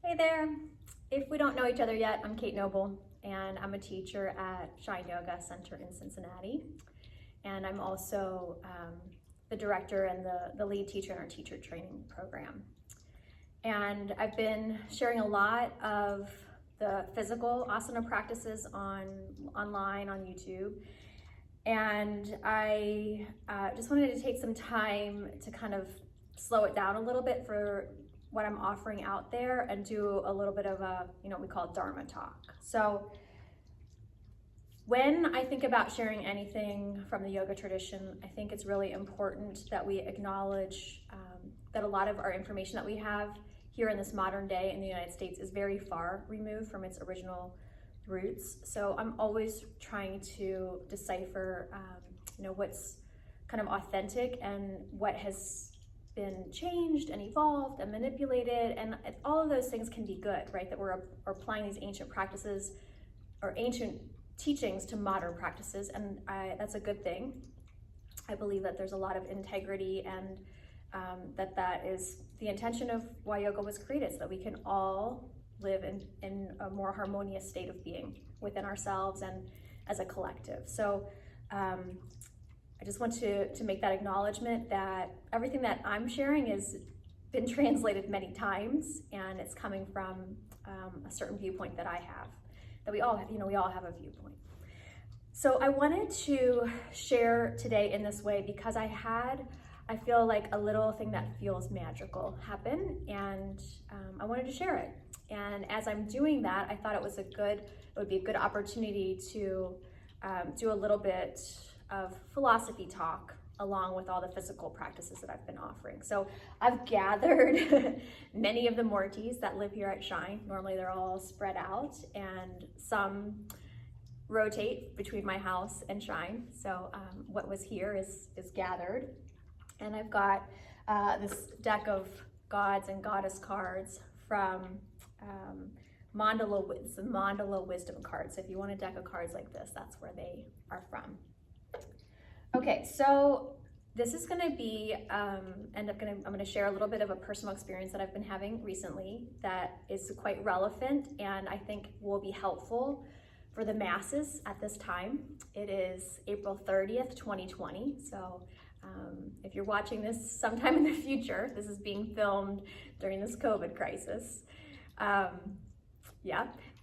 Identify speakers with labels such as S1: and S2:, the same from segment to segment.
S1: Hey there. If we don't know each other yet, I'm Kate Noble, and I'm a teacher at Shine Yoga Center in Cincinnati. And I'm also the director and the lead teacher in our teacher training program. And I've been sharing a lot of the physical asana practices online on YouTube. And I just wanted to take some time to kind of slow it down a little bit for what I'm offering out there and do a little bit of a, we call it Dharma talk. So when I think about sharing anything from the yoga tradition, I think it's really important that we acknowledge that a lot of our information that we have here in this modern day in the United States is very far removed from its original roots. So I'm always trying to decipher, what's kind of authentic and what has been changed and evolved and manipulated, and all of those things can be good, right? That we're applying these ancient practices or ancient teachings to modern practices, and that's a good thing. I believe that there's a lot of integrity, and that is the intention of why yoga was created, so that we can all live in a more harmonious state of being within ourselves and as a collective. So I just want to make that acknowledgement that everything that I'm sharing has been translated many times, and it's coming from a certain viewpoint that I have, that we all have, we all have a viewpoint. So I wanted to share today in this way because I feel like a little thing that feels magical happen, and I wanted to share it. And as I'm doing that, I thought it would be a good opportunity to do a little bit of philosophy talk along with all the physical practices that I've been offering. So I've gathered many of the Mortis that live here at Shine. Normally they're all spread out, and some rotate between my house and Shine. So what was here is gathered. And I've got this deck of gods and goddess cards from Mandala Wisdom cards. So if you want a deck of cards like this, that's where they are from. Okay, so this is going to be, I'm going to share a little bit of a personal experience that I've been having recently that is quite relevant and I think will be helpful for the masses at this time. It is April 30th, 2020. So if you're watching this sometime in the future, this is being filmed during this COVID crisis.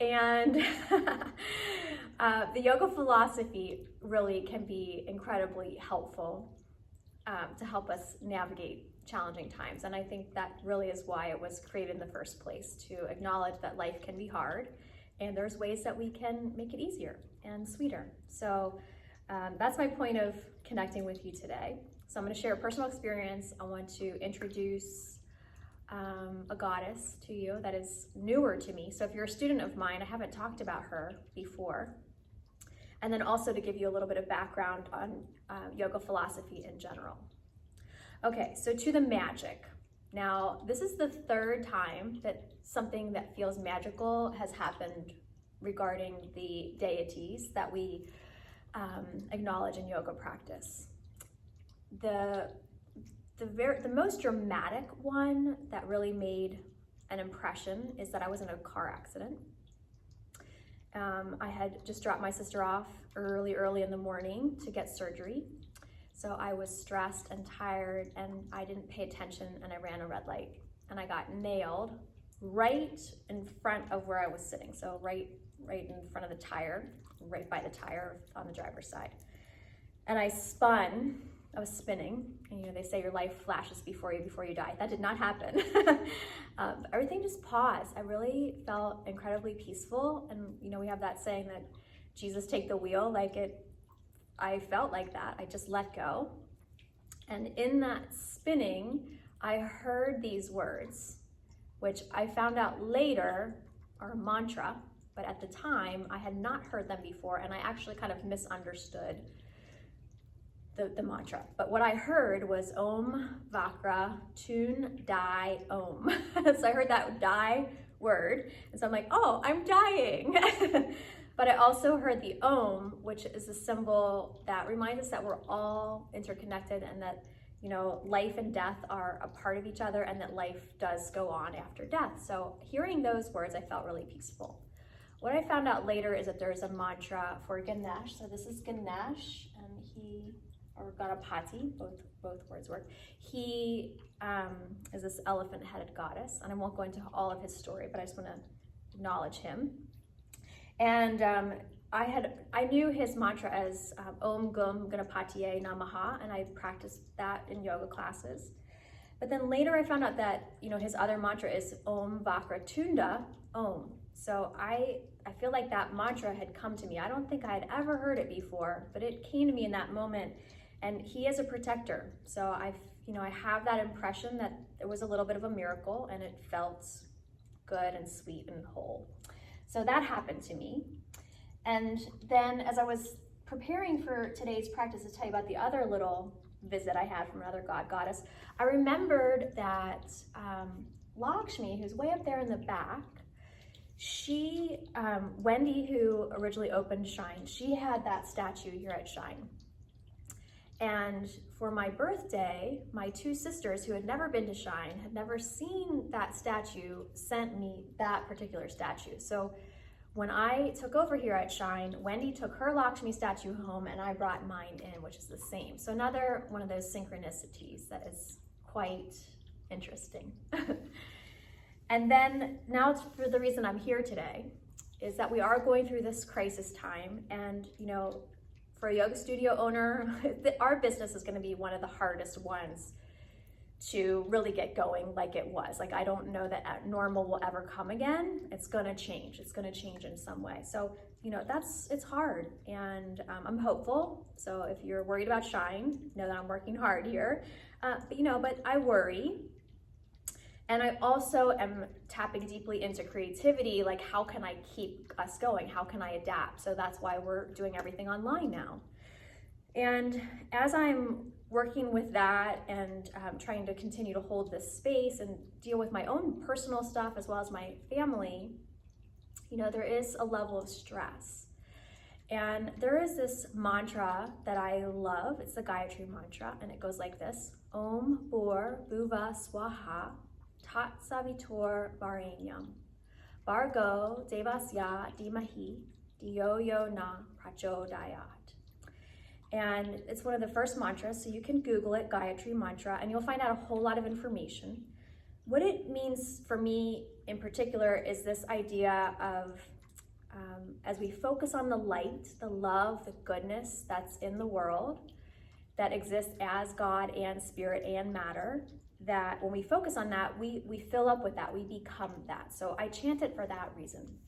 S1: And the yoga philosophy really can be incredibly helpful to help us navigate challenging times. And I think that really is why it was created in the first place, to acknowledge that life can be hard and there's ways that we can make it easier and sweeter. So that's my point of connecting with you today. So I'm going to share a personal experience. I want to introduce a goddess to you that is newer to me. So if you're a student of mine, I haven't talked about her before. And then also to give you a little bit of background on yoga philosophy in general. Okay, so to the magic. Now, this is the third time that something that feels magical has happened regarding the deities that we acknowledge in yoga practice. The most dramatic one that really made an impression is that I was in a car accident. I had just dropped my sister off early in the morning to get surgery. So I was stressed and tired, and I didn't pay attention, and I ran a red light, and I got nailed right in front of where I was sitting. So right in front of the tire, right by the tire on the driver's side. And I was spinning, and they say your life flashes before you die. That did not happen. Everything just paused. I really felt incredibly peaceful, and we have that saying that Jesus take the wheel. I felt like that. I just let go, and in that spinning, I heard these words, which I found out later are a mantra, but at the time I had not heard them before, and I actually kind of misunderstood the mantra. But what I heard was Om Vakra Tun Dai Om. So I heard that die word, and so I'm like, oh, I'm dying. But I also heard the Om, which is a symbol that reminds us that we're all interconnected and that life and death are a part of each other and that life does go on after death. So hearing those words, I felt really peaceful. What I found out later is that there's a mantra for Ganesh. So this is Ganesh, and or Ganapati, both words work. He is this elephant-headed goddess, and I won't go into all of his story, but I just want to acknowledge him. And I knew his mantra as Om Gum Ganapatiye Namaha, and I practiced that in yoga classes. But then later I found out that, his other mantra is Om Vakratunda Om. So I feel like that mantra had come to me. I don't think I had ever heard it before, but it came to me in that moment. And he is a protector. So I have that impression that there was a little bit of a miracle and it felt good and sweet and whole. So that happened to me. And then as I was preparing for today's practice to tell you about the other little visit I had from another goddess, I remembered that Lakshmi, who's way up there in the back, she, Wendy, who originally opened Shine, she had that statue here at Shine. And for my birthday, my two sisters who had never been to Shine, had never seen that statue, sent me that particular statue. So when I took over here at Shine, Wendy took her Lakshmi statue home and I brought mine in, which is the same. So another one of those synchronicities that is quite interesting. And then now for the reason I'm here today is that we are going through this crisis time, and for a yoga studio owner, our business is going to be one of the hardest ones to really get going like it was. Like, I don't know that normal will ever come again. It's going to change. It's going to change in some way. So, it's hard, and I'm hopeful. So if you're worried about Shine, know that I'm working hard here. But I worry. And I also am tapping deeply into creativity, like how can I keep us going? How can I adapt? So that's why we're doing everything online now. And as I'm working with that and trying to continue to hold this space and deal with my own personal stuff as well as my family, there is a level of stress. And there is this mantra that I love. It's the Gayatri mantra, and it goes like this: Om Bhur Bhuva Swaha Tat Savitur Varenyam Bargo Devasya Dimahi Diyo Yo Na Prachodayat. And it's one of the first mantras, so you can Google it, Gayatri mantra, and you'll find out a whole lot of information. What it means for me in particular is this idea of as we focus on the light, the love, the goodness that's in the world, that exists as God and spirit and matter, that when we focus on that, we fill up with that, we become that. So I chant it for that reason.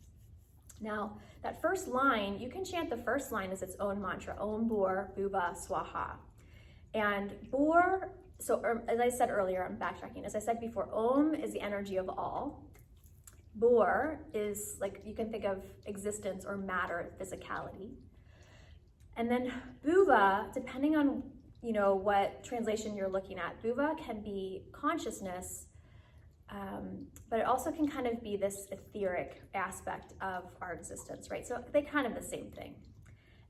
S1: Now, that first line, you can chant the first line as its own mantra, Om Bhur Bhuva Swaha. And Bhur, as I said earlier, I'm backtracking. As I said before, Om is the energy of all. Bhur is, like, you can think of existence or matter, physicality. And then Bhuva, depending on what translation you're looking at, Bhuva can be consciousness, but it also can kind of be this etheric aspect of our existence, right? So they kind of the same thing.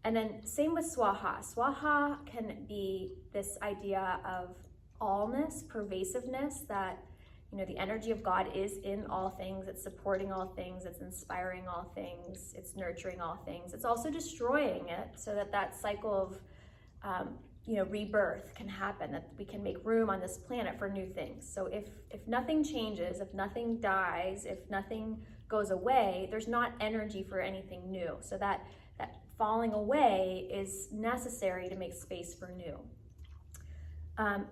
S1: And then same with Swaha. Swaha can be this idea of allness, pervasiveness, that the energy of God is in all things. It's supporting all things. It's inspiring all things. It's nurturing all things. It's also destroying it, so that cycle of rebirth can happen, that we can make room on this planet for new things. So if nothing changes, if nothing dies, if nothing goes away, there's not energy for anything new. So that falling away is necessary to make space for new.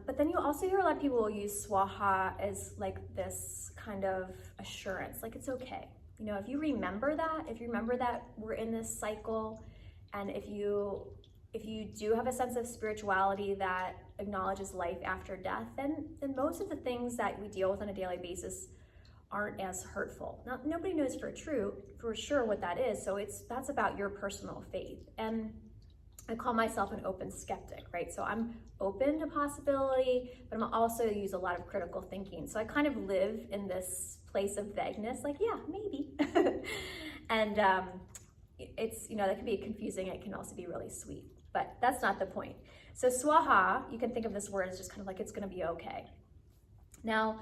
S1: But then you also hear a lot of people use Swaha as like this kind of assurance, like it's okay. If you remember that we're in this cycle, and if you do have a sense of spirituality that acknowledges life after death, then most of the things that we deal with on a daily basis aren't as hurtful. Now, nobody knows for sure what that is, so that's about your personal faith. And I call myself an open skeptic, right? So I'm open to possibility, but I'm also use a lot of critical thinking. So I kind of live in this place of vagueness, like, yeah, maybe. And it's, that can be confusing. It can also be really sweet. but that's not the point. So swaha, you can think of this word as just kind of like it's going to be okay. Now,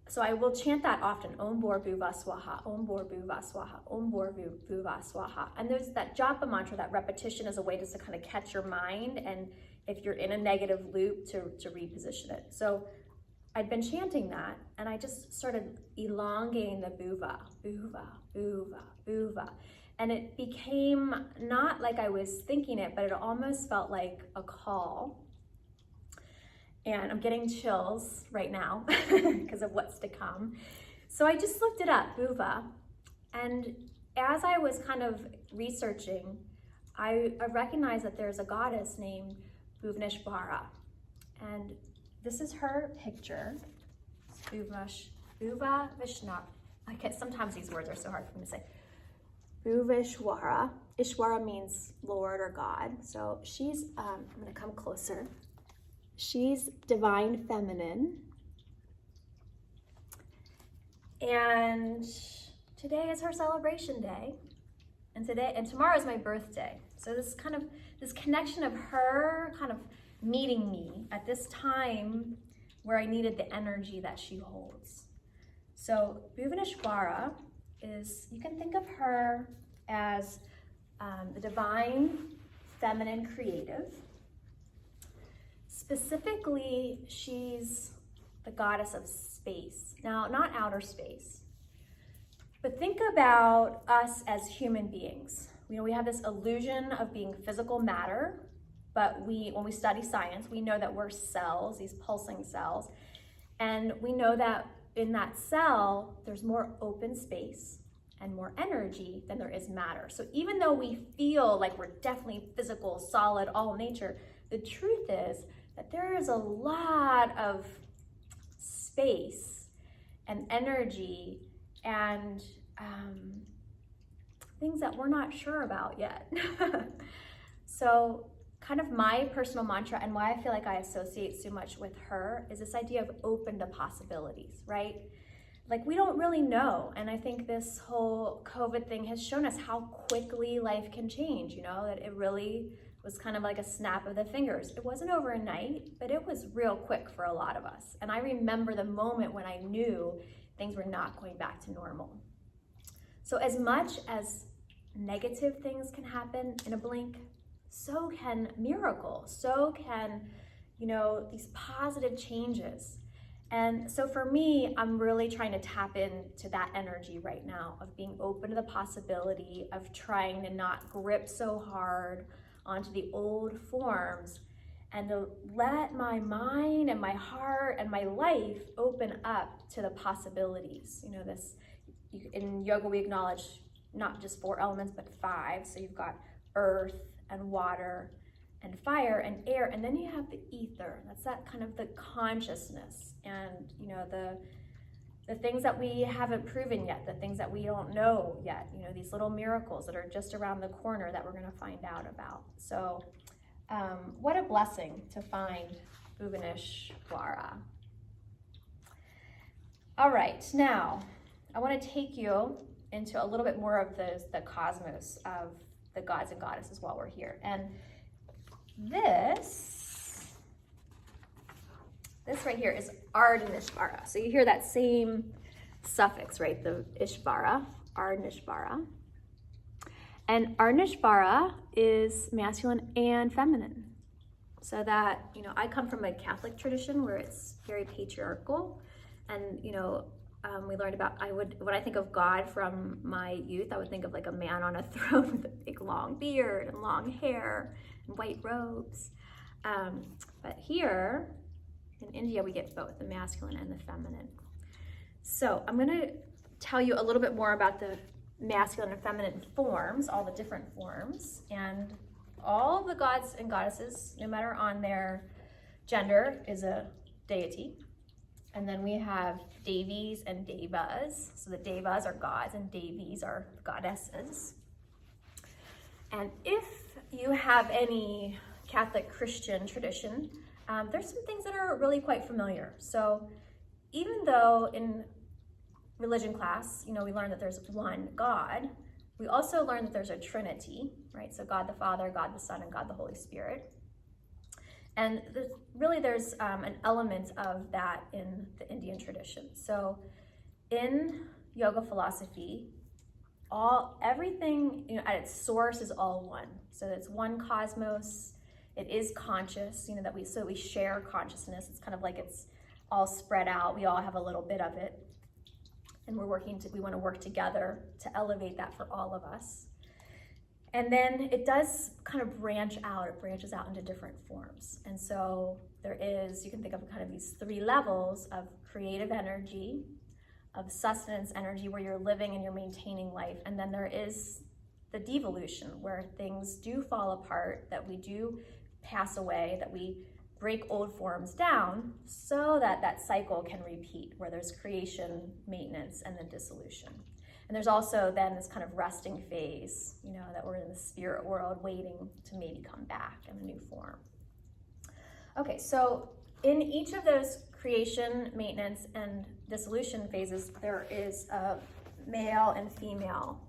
S1: so I will chant that often, Om Bor Bhuva Swaha, Om Bor Bhuva Swaha, Om Bor Bhuva Swaha. And there's that japa mantra, that repetition is a way just to kind of catch your mind, and if you're in a negative loop, to reposition it. So I'd been chanting that, and I just started elongating the bhuva, bhuva, bhuva, bhuva. And it became not like I was thinking it, but it almost felt like a call. And I'm getting chills right now because of what's to come. So I just looked it up, bhuva. And as I was kind of researching, I recognized that there's a goddess named Bhuvaneshwari. And this is her picture. Bhuva Vishna. I guess sometimes these words are so hard for me to say. Bhuveshwara. Ishwara means Lord or God. So she's, I'm gonna come closer. She's divine feminine. And today is her celebration day. And tomorrow is my birthday. So this connection of her kind of meeting me at this time where I needed the energy that she holds. So Bhuvaneshwara is, you can think of her as the divine feminine creative. Specifically, she's the goddess of space. Now, not outer space, but think about us as human beings. You know, we have this illusion of being physical matter, but when we study science, we know that we're cells, these pulsing cells, and we know that in that cell, there's more open space and more energy than there is matter. So even though we feel like we're definitely physical, solid, all nature, the truth is that there is a lot of space and energy and things that we're not sure about yet. So kind of my personal mantra, and why I feel like I associate so much with her, is this idea of open to possibilities, right? Like, we don't really know. And I think this whole COVID thing has shown us how quickly life can change, you know, that it really was kind of like a snap of the fingers. It wasn't overnight, but it was real quick for a lot of us. And I remember the moment when I knew things were not going back to normal. So as much as negative things can happen in a blink, so can miracles, so can, you know, these positive changes. And so for me, I'm really trying to tap into that energy right now of being open to the possibility of trying to not grip so hard onto the old forms and to let my mind and my heart and my life open up to the possibilities. You know, in yoga, we acknowledge not just 4 elements, but 5. So you've got earth and water and fire and air, and then you have the ether. That's that kind of the consciousness, and you know, the things that we haven't proven yet, the things that we don't know yet, you know, these little miracles that are just around the corner that we're going to find out about. So what a blessing to find Bhuvaneshwari. All right, now I want to take you into a little bit more of the cosmos of the gods and goddesses while we're here. And this right here is Ardhanishvara. So you hear that same suffix, right? The Ishvara, Ardhanishvara. And Ardhanishvara is masculine and feminine. So that, you know, I come from a Catholic tradition where it's very patriarchal. And, you know, we learned about, when I think of God from my youth, I would think of like a man on a throne with a big long beard and long hair and white robes. But here in India, we get both the masculine and the feminine. So I'm going to tell you a little bit more about the masculine and feminine forms, all the different forms, and all the gods and goddesses, no matter on their gender, is a deity. And then we have Devis and Devas. So the Devas are gods and Devis are goddesses. And if you have any Catholic Christian tradition, there's some things that are really quite familiar. So even though in religion class, you know, we learn that there's one God, We also learn that there's a Trinity, right? So God the Father, God the Son, and God the Holy Spirit. And there's an element of that in the Indian tradition. So in yoga philosophy, everything, at its source is all one. So it's one cosmos. It is conscious, so we share consciousness. It's kind of like it's all spread out. We all have a little bit of it. And we want to work together to elevate that for all of us. And then it does kind of branch out. It branches out into different forms. And so you can think of kind of these 3 levels of creative energy, of sustenance energy, where you're living and you're maintaining life. And then there is the devolution, where things do fall apart, that we do pass away, that we break old forms down so that that cycle can repeat, where there's creation, maintenance, and then dissolution. And there's also then this kind of resting phase, that we're in the spirit world waiting to maybe come back in a new form. Okay, so in each of those creation, maintenance, and dissolution phases, there is a male and female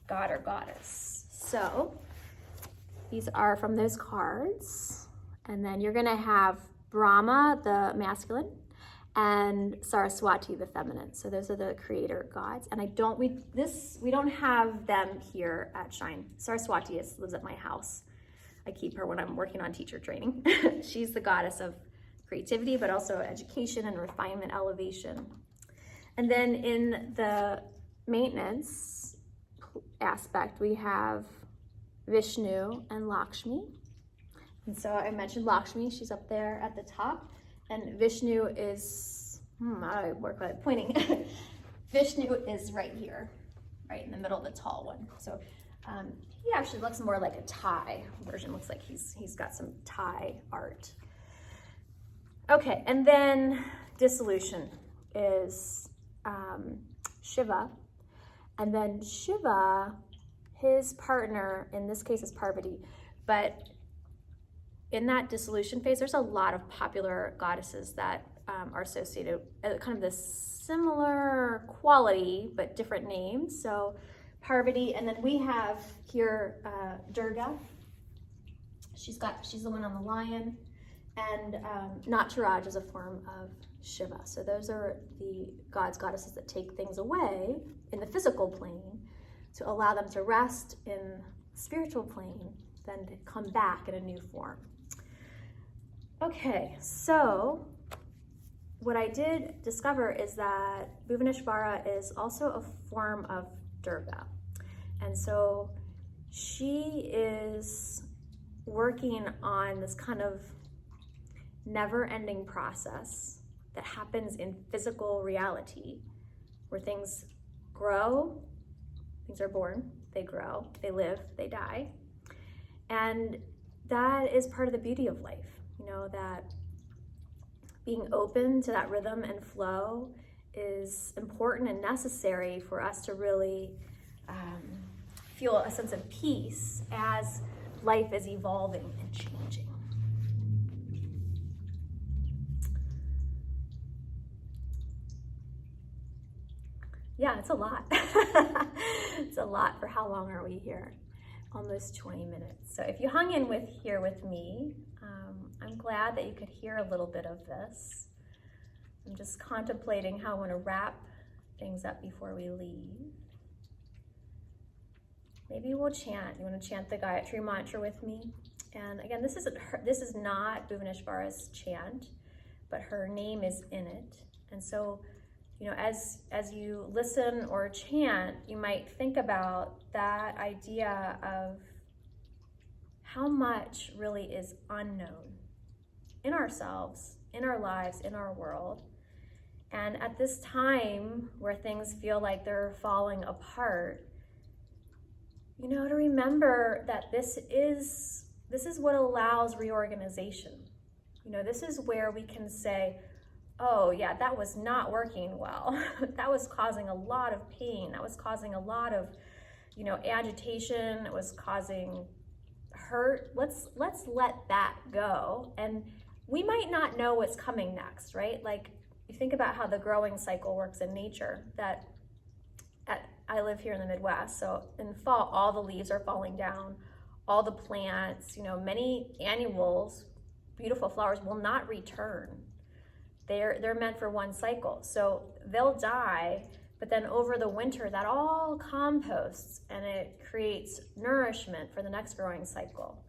S1: god or goddess. So these are from those cards. And then you're gonna have Brahma, the masculine, and Saraswati, the feminine. So those are the creator gods. And we don't have them here at Shine. Saraswati lives at my house. I keep her when I'm working on teacher training. She's the goddess of creativity, but also education and refinement, elevation. And then in the maintenance aspect, we have Vishnu and Lakshmi. And so I mentioned Lakshmi, she's up there at the top. And Vishnu is, I work with pointing. Vishnu is right here, right in the middle of the tall one. So he actually looks more like a Thai version. Looks like he's got some Thai art. Okay, and then dissolution is Shiva. And then Shiva, his partner, in this case is Parvati, but in that dissolution phase, there's a lot of popular goddesses that are associated with kind of this similar quality, but different names. So Parvati, and then we have here Durga. She's the one on the lion, and Nataraj is a form of Shiva. So those are the goddesses that take things away in the physical plane to allow them to rest in the spiritual plane, then to come back in a new form. Okay, so what I did discover is that Bhuvaneshwari is also a form of Durga. And so she is working on this kind of never-ending process that happens in physical reality, where things grow, things are born, they grow, they live, they die. And that is part of the beauty of life. That being open to that rhythm and flow is important and necessary for us to really feel a sense of peace as life is evolving and changing. Yeah, it's a lot. It's a lot for how long are we here? Almost 20 minutes. So if you hung in here with me, I'm glad that you could hear a little bit of this. I'm just contemplating how I want to wrap things up before we leave. Maybe we'll chant. You want to chant the Gayatri mantra with me? And again, this is not Bhuvaneshwari's chant, but her name is in it. And so, as you listen or chant, you might think about that idea of how much really is unknown in ourselves, in our lives, in our world. And at this time where things feel like they're falling apart, to remember that this is what allows reorganization. This is where we can say, oh yeah, that was not working well. That was causing a lot of pain. That was causing a lot of, agitation. It was causing hurt. Let's let that go. And we might not know what's coming next, right? Like, you think about how the growing cycle works in nature, that at I live here in the Midwest, so in fall, all the leaves are falling down, all the plants, many annuals, beautiful flowers will not return. They're meant for one cycle. So they'll die, but then over the winter, that all composts and it creates nourishment for the next growing cycle.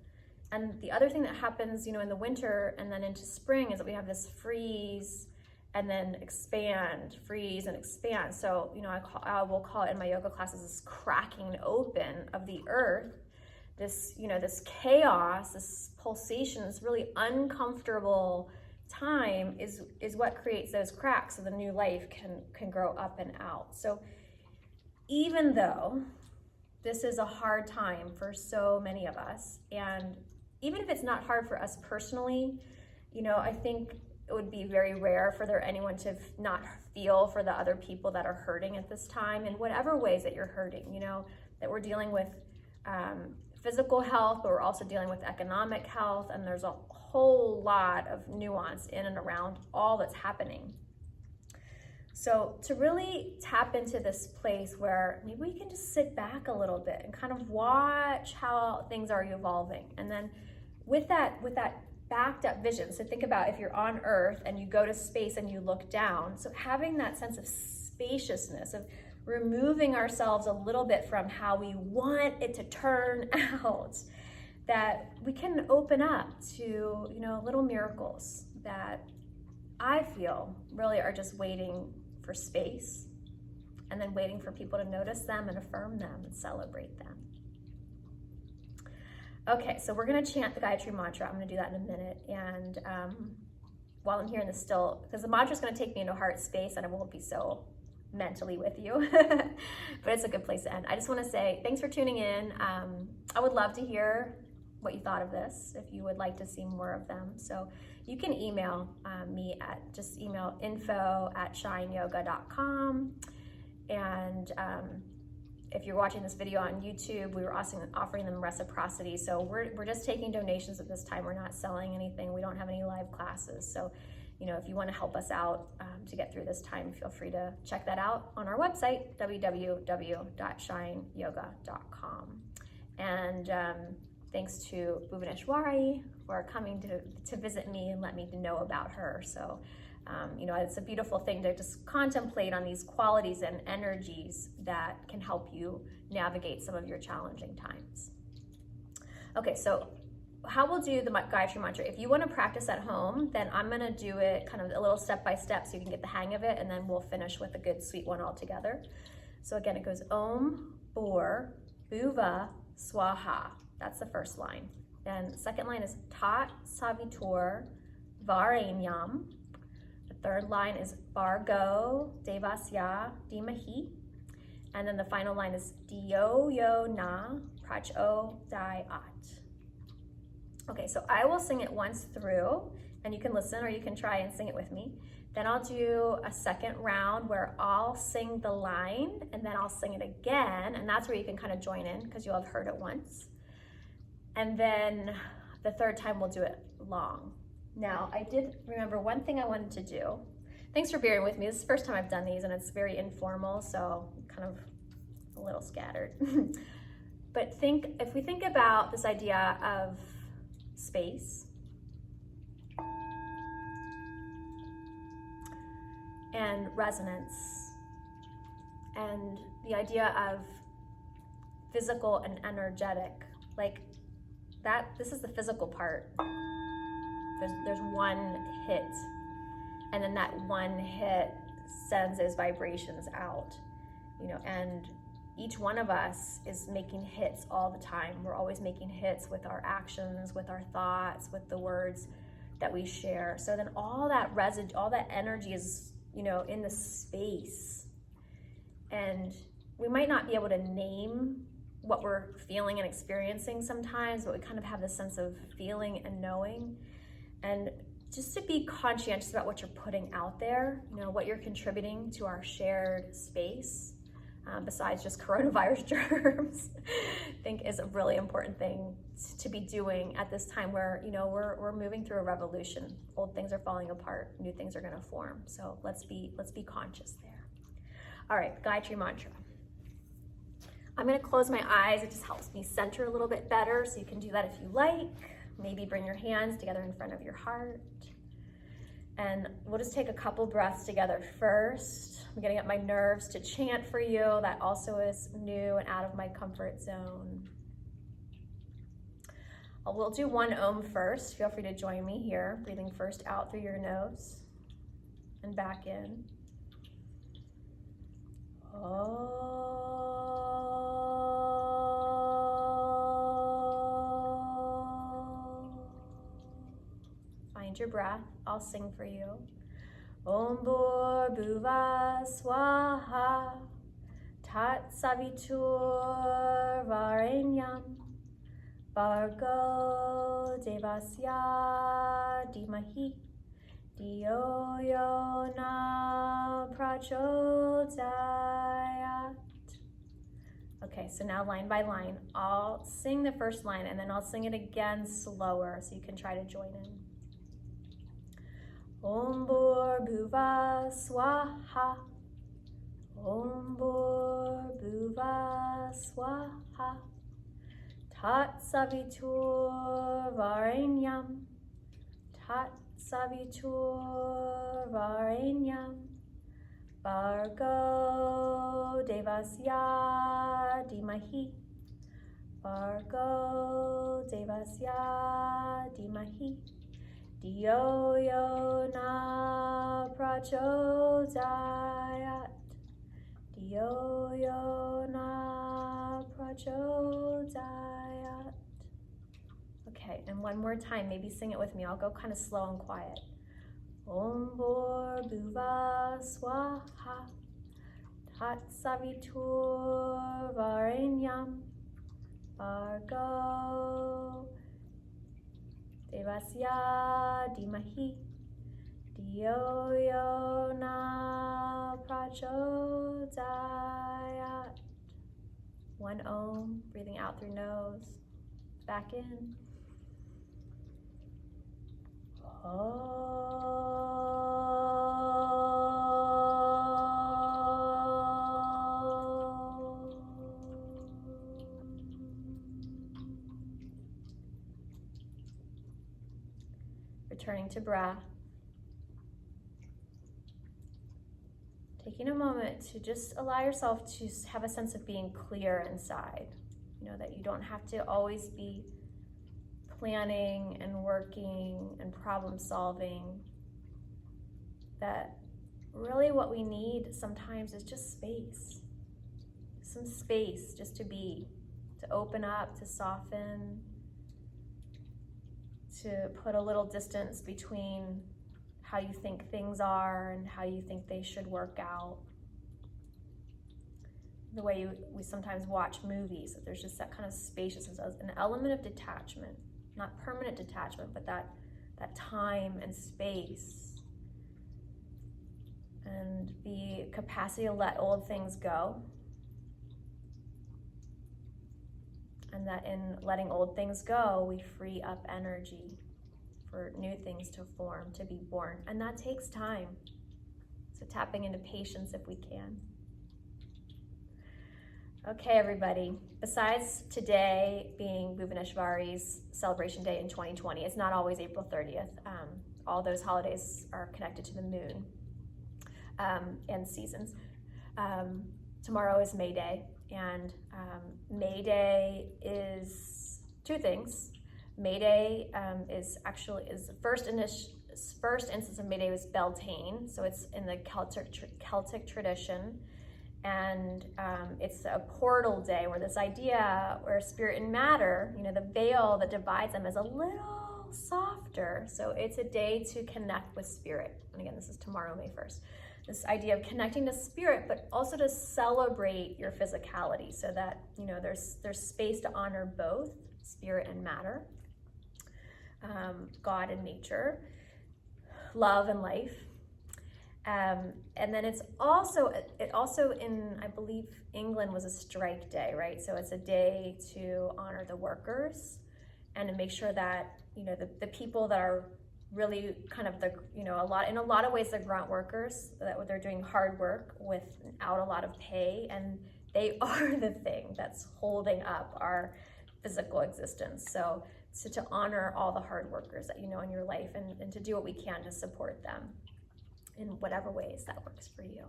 S1: And the other thing that happens, in the winter and then into spring is that we have this freeze and then expand, freeze and expand. So, I will call it in my yoga classes this cracking open of the earth, this, this chaos, this pulsation, this really uncomfortable time is what creates those cracks so the new life can grow up and out. So even though this is a hard time for so many of us, and even if it's not hard for us personally, I think it would be very rare for anyone to not feel for the other people that are hurting at this time in whatever ways that you're hurting, that we're dealing with physical health, but we're also dealing with economic health, and there's a whole lot of nuance in and around all that's happening. So to really tap into this place where maybe we can just sit back a little bit and kind of watch how things are evolving. And then with that backed up vision, so think about if you're on Earth and you go to space and you look down, so having that sense of spaciousness, of removing ourselves a little bit from how we want it to turn out, that we can open up to, little miracles that I feel really are just waiting for space and then waiting for people to notice them and affirm them and celebrate them. Okay, so we're gonna chant the Gayatri Mantra. I'm gonna do that in a minute. And while I'm here in the still, because the mantra is gonna take me into heart space and I won't be so mentally with you, but it's a good place to end. I just wanna say thanks for tuning in. I would love to hear what you thought of this, if you would like to see more of them. So you can email me just email info@shineyoga.com. And if you're watching this video on YouTube, we were also offering them reciprocity. So we're just taking donations at this time. We're not selling anything. We don't have any live classes. So, if you want to help us out to get through this time, feel free to check that out on our website, www.shineyoga.com. And thanks to Bhuvaneshwari for coming to visit me and let me know about her. So, it's a beautiful thing to just contemplate on these qualities and energies that can help you navigate some of your challenging times. Okay, so how we'll do the Gayatri Mantra. If you want to practice at home, then I'm going to do it kind of a little step by step so you can get the hang of it, and then we'll finish with a good sweet one all together. So again, it goes Om, Bhur, Bhuva, Swaha. That's the first line. Then the second line is Tat Savitur Varenyam. The third line is Bhargo Devasya Dhimahi. And then the final line is Dio Yo Na Prachodayat. Okay, so I will sing it once through, and you can listen or you can try and sing it with me. Then I'll do a second round where I'll sing the line, and then I'll sing it again, and that's where you can kind of join in because you'll have heard it once. And then the third time we'll do it long. Now, I did remember one thing I wanted to do. Thanks for bearing with me. This is the first time I've done these, and it's very informal, so kind of a little scattered. But if we think about this idea of space and resonance and the idea of physical and energetic, like that, this is the physical part. There's one hit, and then that one hit sends those vibrations out, and each one of us is making hits all the time. We're always making hits with our actions, with our thoughts, with the words that we share. So then all that residue, all that energy is, in the space. And we might not be able to name what we're feeling and experiencing sometimes, but we kind of have this sense of feeling and knowing. And just to be conscientious about what you're putting out there, what you're contributing to our shared space. Besides just coronavirus germs, I think is a really important thing to be doing at this time where, we're moving through a revolution. Old things are falling apart, new things are gonna form. So let's be conscious there. All right, Gayatri Mantra. I'm gonna close my eyes. It just helps me center a little bit better, so you can do that if you like. Maybe bring your hands together in front of your heart. And we'll just take a couple breaths together first. I'm getting up my nerves to chant for you. That also is new and out of my comfort zone. We'll do one Om first. Feel free to join me here. Breathing first out through your nose and back in. Find your breath. I'll sing for you. Om Bhur Bhuva Swaha Tat Savitur Varenyam Bhargo Devasya Dhimahi Dhiyo Yo Na Prachodayat. Okay, so now line by line, I'll sing the first line and then I'll sing it again slower so you can try to join in. Om Bhur Bhuva Swaha Om Bhur Bhuva Swaha Tat Savitur Varenyam Tat Savitur Varenyam Bhargo Devasya Dhimahi Bhargo Devasya Dhimahi Dhiyo Yo Na Prachodayat Dhiyo Yo Na Prachodayat. Okay, and one more time, maybe sing it with me. I'll go kind of slow and quiet. Om Bhur Bhuva Swaha Tat Savitur Varenyam Bhargo Devasya Dhimahi Dhiyo Yo Na Prachodayat. One Om, breathing out through nose, back in. Returning to breath. Taking a moment to just allow yourself to have a sense of being clear inside. You know, that you don't have to always be planning and working and problem solving. That really what we need sometimes is just space. Some space just to be, to open up, to soften, to put a little distance between how you think things are and how you think they should work out. The way we sometimes watch movies, that there's just that kind of spaciousness, an element of detachment, not permanent detachment, but that time and space, and the capacity to let old things go. And that in letting old things go, we free up energy for new things to form, to be born. And that takes time. So tapping into patience if we can. Okay, everybody. Besides today being Bhuvaneshwari's celebration day in 2020, it's not always April 30th. All those holidays are connected to the moon and seasons. Tomorrow is May Day. And May Day is two things. May Day is the first instance of May Day was Beltane, so it's in the Celtic tradition, and it's a portal day where this idea where spirit and matter, you know, the veil that divides them is a little softer. So it's a day to connect with spirit. And again, this is tomorrow, May 1st. This idea of connecting to spirit, but also to celebrate your physicality, so that, you know, there's space to honor both spirit and matter, God and nature, love and life. And then it also in, I believe, England was a strike day, right? So it's a day to honor the workers and to make sure that, you know, the people that are really kind of in a lot of ways, the grunt workers, that they're doing hard work without a lot of pay, and they are the thing that's holding up our physical existence. So to honor all the hard workers that you know in your life, and to do what we can to support them in whatever ways that works for you.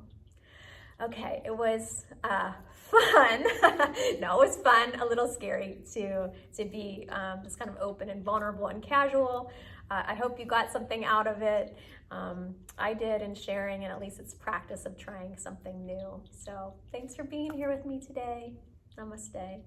S1: Okay, it was fun. No, it was fun, a little scary to be just kind of open and vulnerable and casual. I hope you got something out of it. I did in sharing, and at least it's practice of trying something new. So thanks for being here with me today. Namaste.